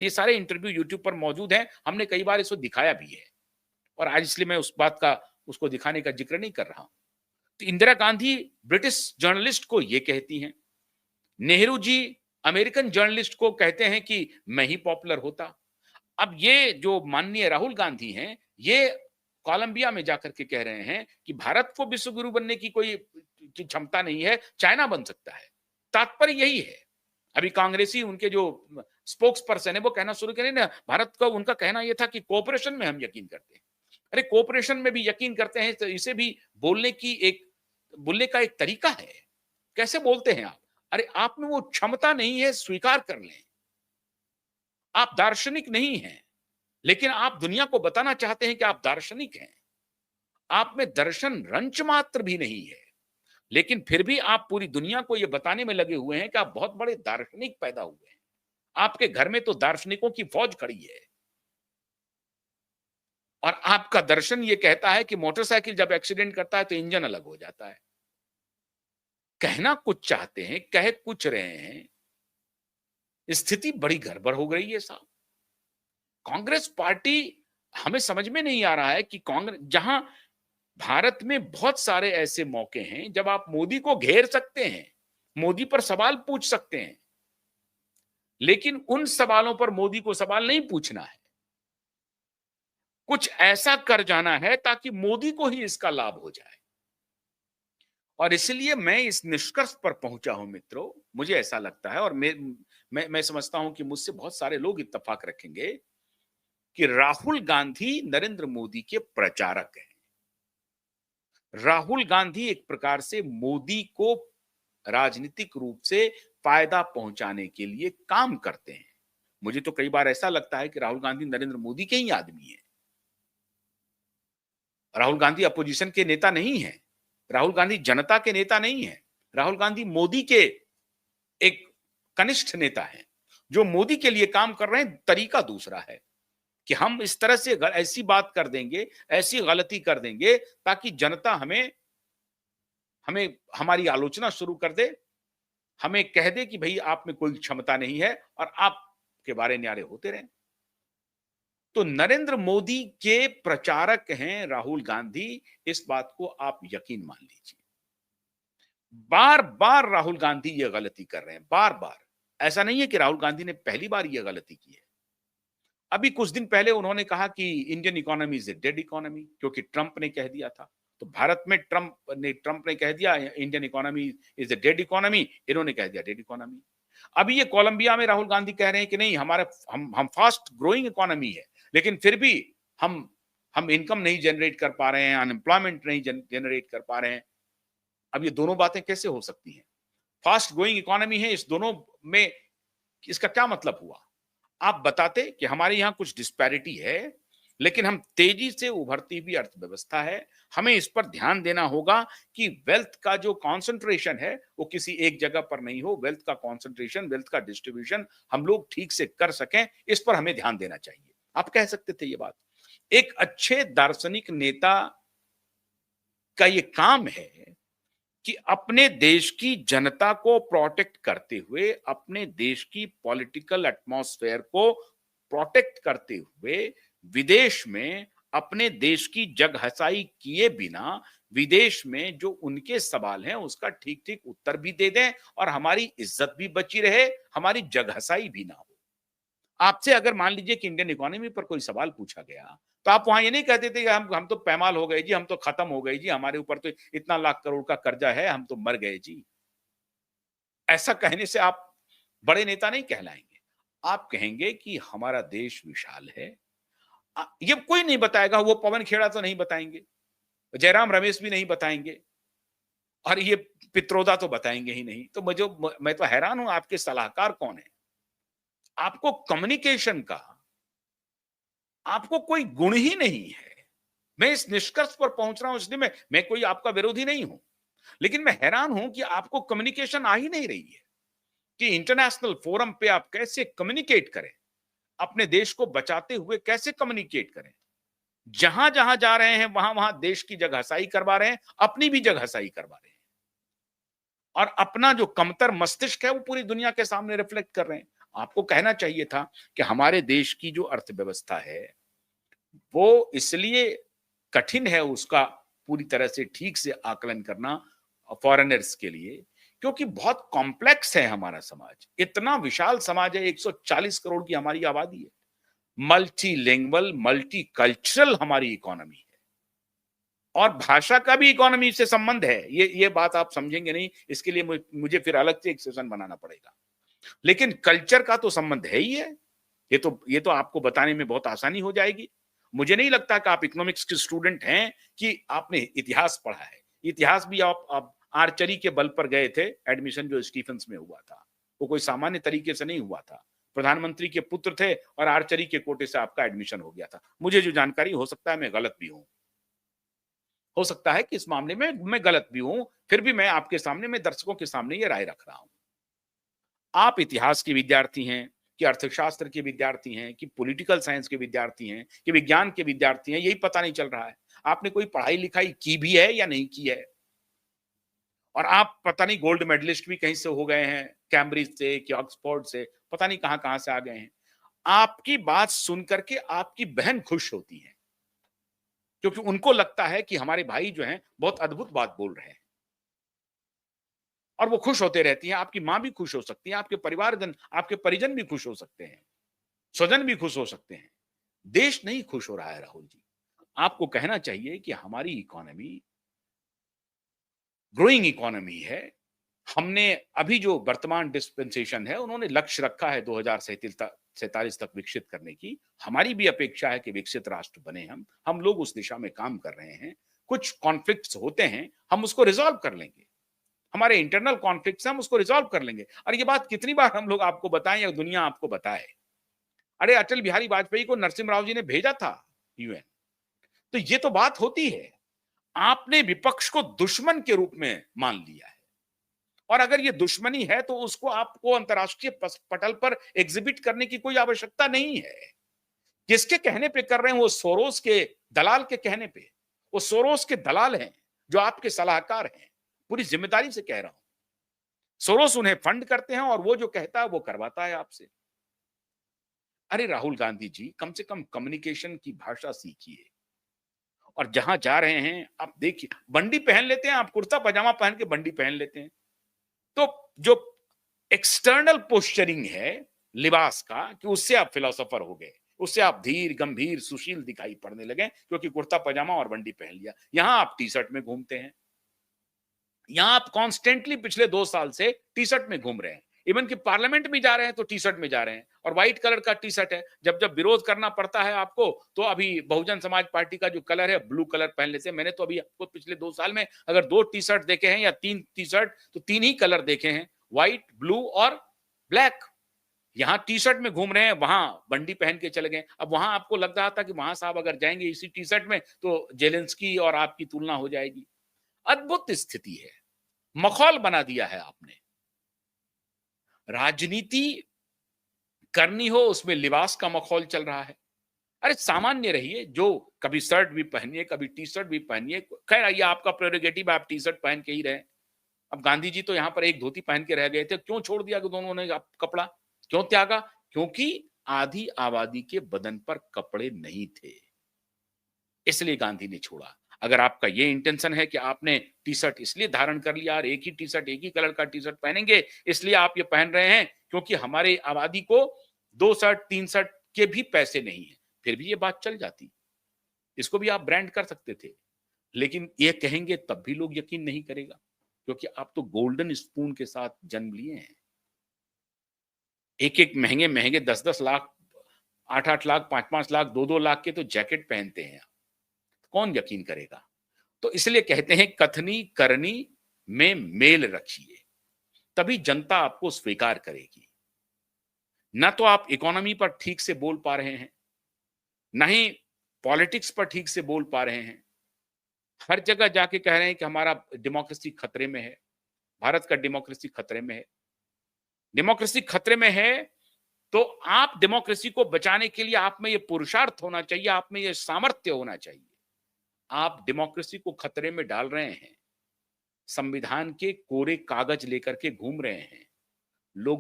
ये सारे interview YouTube पर मौजूद हैं, हमने कई बार इसको दिखाया भी है और आज इसलिए मैं उस बात का उसको दिखाने का ज़िक्र नहीं कर रहा हूँ। तो इंदिरा गांधी ब्रिटिश जर्नलिस्ट को ये कहती हैं, नेहरू जी अमेरिकन जर्नलिस्ट को कहते हैं कि मैं ही पॉपुलर होता। अब ये जो माननीय राहुल गांधी हैं, ये कोलंबिया में जाकर के कह रहे हैं कि भारत को विश्व गुरु बनने की कोई की क्षमता नहीं है, चाइना बन सकता है। तात्पर्य यही है। अभी कांग्रेसी उनके जो स्पोक्स पर्सन है वो कहना शुरू करें ना, भारत का उनका कहना यह था कि कोऑपरेशन में हम यकीन करते हैं। अरे कोऑपरेशन में भी यकीन करते हैं तो इसे भी बोलने का एक तरीका है। कैसे बोलते हैं आप? अरे आप में वो क्षमता नहीं है, स्वीकार कर लें। आप दार्शनिक नहीं हैं, लेकिन आप दुनिया को बताना चाहते हैं कि आप दार्शनिक हैं। आप में दर्शन रंच मात्र भी नहीं है, लेकिन फिर भी आप पूरी दुनिया को यह बताने में लगे हुए हैं कि आप बहुत बड़े दार्शनिक पैदा हुए हैं। आपके घर में तो दार्शनिकों की फौज खड़ी है और आपका दर्शन ये कहता है कि मोटरसाइकिल जब एक्सीडेंट करता है तो इंजन अलग हो जाता है। कहना कुछ चाहते हैं, कह कुछ रहे हैं, स्थिति बड़ी गड़बड़ हो गई है साहब। कांग्रेस पार्टी, हमें समझ में नहीं आ रहा है कि कांग्रेस जहां भारत में बहुत सारे ऐसे मौके हैं जब आप मोदी को घेर सकते हैं, मोदी पर सवाल पूछ सकते हैं, लेकिन उन सवालों पर मोदी को सवाल नहीं पूछना है। कुछ ऐसा कर जाना है ताकि मोदी को ही इसका लाभ हो जाए। और इसलिए मैं इस निष्कर्ष पर पहुंचा हूं मित्रों, मुझे ऐसा लगता है और मैं समझता हूं कि मुझसे बहुत सारे लोग इत्तेफाक रखेंगे कि राहुल गांधी नरेंद्र मोदी के प्रचारक हैं। राहुल गांधी एक प्रकार से मोदी को राजनीतिक रूप से फायदा पहुंचाने के लिए काम करते हैं। मुझे तो कई बार ऐसा लगता है कि राहुल गांधी नरेंद्र मोदी के ही आदमी हैं। राहुल गांधी अपोजिशन के नेता नहीं है, राहुल गांधी जनता के नेता नहीं है, राहुल गांधी मोदी के एक कनिष्ठ नेता हैं जो मोदी के लिए काम कर रहे हैं। तरीका दूसरा है कि हम इस तरह से ऐसी बात कर देंगे, ऐसी गलती कर देंगे ताकि जनता हमें हमें हमारी आलोचना शुरू कर दे, हमें कह दे कि भाई आप में कोई क्षमता नहीं है और आपके बारे न्यारे होते रहें। तो नरेंद्र मोदी के प्रचारक हैं राहुल गांधी, इस बात को आप यकीन मान लीजिए। बार बार राहुल गांधी ये गलती कर रहे हैं, बार बार। ऐसा नहीं है कि राहुल गांधी ने पहली बार ये गलती की है। अभी कुछ दिन पहले उन्होंने कहा कि Indian economy is a dead economy, क्योंकि ट्रंप ने कह दिया था। तो भारत में ट्रंप ने कह दिया Indian economy is a dead economy, इन्होंने कह दिया डेड इकोनॉमी। अभी ये कोलंबिया में राहुल गांधी कह रहे हैं कि नहीं, हमारे हम फास्ट ग्रोइंग इकोनॉमी है, लेकिन फिर भी हम हम इनकम नहीं जनरेट कर पा रहे हैं, अनएम्प्लॉयमेंट नहीं जनरेट कर पा रहे हैं। अब ये दोनों बातें कैसे हो सकती हैं? फास्ट ग्रोइंग इकोनॉमी है, इस दोनों में इसका क्या मतलब हुआ? आप बताते कि हमारे यहां कुछ डिस्पैरिटी है, लेकिन हम तेजी से उभरती हुई अर्थव्यवस्था है, हमें इस पर ध्यान देना होगा कि वेल्थ का जो कॉन्सेंट्रेशन है वो किसी एक जगह पर नहीं हो। वेल्थ का कॉन्सेंट्रेशन, वेल्थ का डिस्ट्रीब्यूशन हम लोग ठीक से कर सकें, इस पर हमें ध्यान देना चाहिए। आप कह सकते थे ये बात। एक अच्छे दार्शनिक नेता का ये काम है कि अपने देश की जनता को प्रोटेक्ट करते हुए, अपने देश की पॉलिटिकल एटमॉस्फेयर को प्रोटेक्ट करते हुए, विदेश में अपने देश की जगहसाई किए बिना विदेश में जो उनके सवाल हैं उसका ठीक ठीक उत्तर भी दे दें और हमारी इज्जत भी बची रहे, हमारी जगहसाई भी ना हो। आपसे अगर मान लीजिए कि इंडियन इकोनॉमी पर कोई सवाल पूछा गया, तो आप वहां ये नहीं कहते थे कि हम तो पैमाल हो गए जी, हम तो खत्म हो गए जी, हमारे ऊपर तो इतना लाख करोड़ का कर्जा है, हम तो मर गए जी। ऐसा कहने से आप बड़े नेता नहीं कहलाएंगे। आप कहेंगे कि हमारा देश विशाल है। ये कोई नहीं बताएगा, वो पवन खेड़ा तो नहीं बताएंगे, जयराम रमेश भी नहीं बताएंगे और ये पित्रोदा तो बताएंगे ही नहीं। तो मैं तो हैरान हूं, आपके सलाहकार कौन है? आपको कम्युनिकेशन का आपको कोई गुण ही नहीं है। मैं इस निष्कर्ष पर पहुंच रहा हूं, इसलिए मैं कोई आपका विरोधी नहीं हूं, लेकिन मैं हैरान हूं कि आपको कम्युनिकेशन आ ही नहीं रही है कि इंटरनेशनल फोरम पे आप कैसे कम्युनिकेट करें, अपने देश को बचाते हुए कैसे कम्युनिकेट करें। जहां जहां जा रहे हैं वहां वहां देश की जगहसाई करवा रहे हैं, अपनी भी जगहसाई करवा रहे हैं और अपना जो कमतर मस्तिष्क है वो पूरी दुनिया के सामने रिफ्लेक्ट कर रहे हैं। आपको कहना चाहिए था कि हमारे देश की जो अर्थव्यवस्था है, वो इसलिए कठिन है उसका पूरी तरह से ठीक से आकलन करना फॉरेनर्स के लिए, क्योंकि बहुत कॉम्प्लेक्स है हमारा समाज। इतना विशाल समाज है, 140 करोड़ की हमारी आबादी है। मल्टीलिंगुअल, मल्टीकल्चरल हमारी इकोनॉमी है और भाषा का भी इकोनॉमी से संबंध है। ये बात आप समझेंगे नहीं, इसके लिए मुझे फिर अलग से एक सेशन बनाना पड़ेगा। लेकिन कल्चर का तो संबंध है ही है। ये तो आपको बताने में बहुत आसानी हो जाएगी। मुझे नहीं लगता कि आप इकोनॉमिक्स के स्टूडेंट हैं कि आपने इतिहास पढ़ा है। इतिहास भी आप आर्चरी के बल पर गए थे, एडमिशन जो स्टीफेंस में हुआ था, वो कोई सामान्य तरीके से नहीं हुआ था। प्रधानमंत्री के पुत्र थे और आर्चरी के कोटे से आपका एडमिशन हो गया था। मुझे जो जानकारी, हो सकता है मैं गलत भी हूं, हो सकता है कि इस मामले में मैं गलत भी हूं, फिर भी मैं आपके सामने, मैं दर्शकों के सामने ये राय रख रहा हूं। आप इतिहास के विद्यार्थी हैं, कि अर्थशास्त्र के विद्यार्थी हैं, कि पॉलिटिकल साइंस के विद्यार्थी हैं, कि विज्ञान के विद्यार्थी हैं, यही पता नहीं चल रहा है। आपने कोई पढ़ाई लिखाई की भी है या नहीं की है? और आप पता नहीं गोल्ड मेडलिस्ट भी कहीं से हो गए हैं, कैम्ब्रिज से कि ऑक्सफोर्ड से, पता नहीं कहां-कहां से आ गए हैं। आपकी बात सुन करके आपकी बहन खुश होती है, क्योंकि उनको लगता है कि हमारे भाई जो हैं बहुत अद्भुत बात बोल रहे हैं। और वो खुश होते रहती हैं। आपकी माँ भी खुश हो सकती है, आपके परिवारजन, आपके परिजन भी खुश हो सकते हैं, स्वजन भी खुश हो सकते हैं। देश नहीं खुश हो रहा है राहुल जी। आपको कहना चाहिए कि हमारी इकोनॉमी ग्रोइंग इकोनॉमी है। हमने अभी जो वर्तमान डिस्पेंसेशन है, उन्होंने लक्ष्य रखा है 2047 तक विकसित करने की। हमारी भी अपेक्षा है कि विकसित राष्ट्र बने हम लोग उस दिशा में काम कर रहे हैं। कुछ कॉन्फ्लिक्ट्स होते हैं, हम उसको रिजॉल्व कर लेंगे। हमारे इंटरनल कॉन्फ्लिक्ट्स, हम उसको रिजॉल्व कर लेंगे। और ये बात कितनी बार हम लोग आपको बताएं या दुनिया आपको बताए। अरे अटल बिहारी वाजपेयी को नरसिम्हा राव जी ने भेजा था यूएन, तो ये तो बात होती है। आपने विपक्ष को दुश्मन के रूप में मान लिया है, और अगर ये दुश्मनी है तो उसको आपको अंतर्राष्ट्रीय पटल पर एग्जिबिट करने की कोई आवश्यकता नहीं है। किसके कहने पे कर रहे हैं? वो सोरोस के दलाल के कहने पे। वो सोरोस के दलाल हैं जो आपके सलाहकार हैं। पूरी जिम्मेदारी से कह रहा हूं। सोरोस उन्हें फंड करते हैं और वो जो कहता है वो करवाता है आपसे। अरे राहुल गांधी जी, कम से कम कम्युनिकेशन की भाषा सीखिए। और जहां जा रहे हैं आप देखिए, बंडी पहन लेते हैं आप, कुर्ता पजामा पहन के बंडी पहन लेते हैं। तो जो एक्सटर्नल पोस्चरिंग है लिबास का, कि उससे आप फिलोसोफर हो गए, उससे आप धीर गंभीर सुशील दिखाई पड़ने लगे, क्योंकि कुर्ता पजामा और बंडी पहन लिया। यहां आप टी शर्ट में घूमते हैं, यहां आप कॉन्स्टेंटली पिछले 2 साल से टी शर्ट में घूम रहे हैं। इवन कि पार्लियामेंट में जा रहे हैं तो टी शर्ट में जा रहे हैं, और व्हाइट कलर का टी शर्ट है। जब जब विरोध करना पड़ता है आपको, तो अभी बहुजन समाज पार्टी का जो कलर है ब्लू कलर पहन लेते हैं। मैंने तो अभी आपको पिछले 2 साल में अगर 2 टी शर्ट देखे हैं या 3 टी शर्ट, तो 3 ही कलर देखे हैं, व्हाइट, ब्लू और ब्लैक। यहाँ टी शर्ट में घूम रहे हैं, वहां बंडी पहन के चले गए। अब वहां आपको लग रहा था कि वहां साहब अगर जाएंगे इसी टी शर्ट में तो जेलेंस्की और आपकी तुलना हो जाएगी। अद्भुत स्थिति है, मखौल बना दिया है आपने। राजनीति करनी हो, उसमें लिबास का मखौल चल रहा है। अरे सामान्य रहिए, जो कभी शर्ट भी पहनिए, कभी टी शर्ट भी पहनिए। खैर ये आपका प्रेरोगेटिव, आप टी शर्ट पहन के ही रहे। अब गांधी जी तो यहाँ पर एक धोती पहन के रह गए थे, क्यों छोड़ दिया कि दोनों ने कपड़ा क्यों त्यागा? क्योंकि आधी आबादी के बदन पर कपड़े नहीं थे, इसलिए गांधी ने छोड़ा। अगर आपका ये इंटेंशन है कि आपने टी शर्ट इसलिए धारण कर लिया और एक ही टी शर्ट, एक ही कलर का टी शर्ट पहनेंगे, इसलिए आप ये पहन रहे हैं क्योंकि हमारे आबादी को 2 शर्ट 3 शर्ट के भी पैसे नहीं है, फिर भी ये बात चल जाती। इसको भी आप ब्रांड कर सकते थे, लेकिन ये कहेंगे तब भी लोग यकीन नहीं करेगा, क्योंकि आप तो गोल्डन स्पून के साथ जन्म लिए हैं। एक एक महंगे महंगे 10-10 लाख, 8-8 लाख, 5-5 लाख, 2-2 लाख के तो जैकेट पहनते हैं। कौन यकीन करेगा? तो इसलिए कहते हैं कथनी करनी में मेल रखिए, तभी जनता आपको स्वीकार करेगी। ना तो आप इकोनॉमी पर ठीक से बोल पा रहे हैं, ना ही पॉलिटिक्स पर ठीक से बोल पा रहे हैं। हर जगह जाके कह रहे हैं कि हमारा डेमोक्रेसी खतरे में है, भारत का डेमोक्रेसी खतरे में है। डेमोक्रेसी खतरे में है तो आप डेमोक्रेसी को बचाने के लिए आप में ये पुरुषार्थ होना चाहिए, आप में ये सामर्थ्य होना चाहिए। आप डेमोक्रेसी को खतरे में डाल रहे हैं, संविधान के कोरे कागज लेकर के घूम रहे हैं। लोग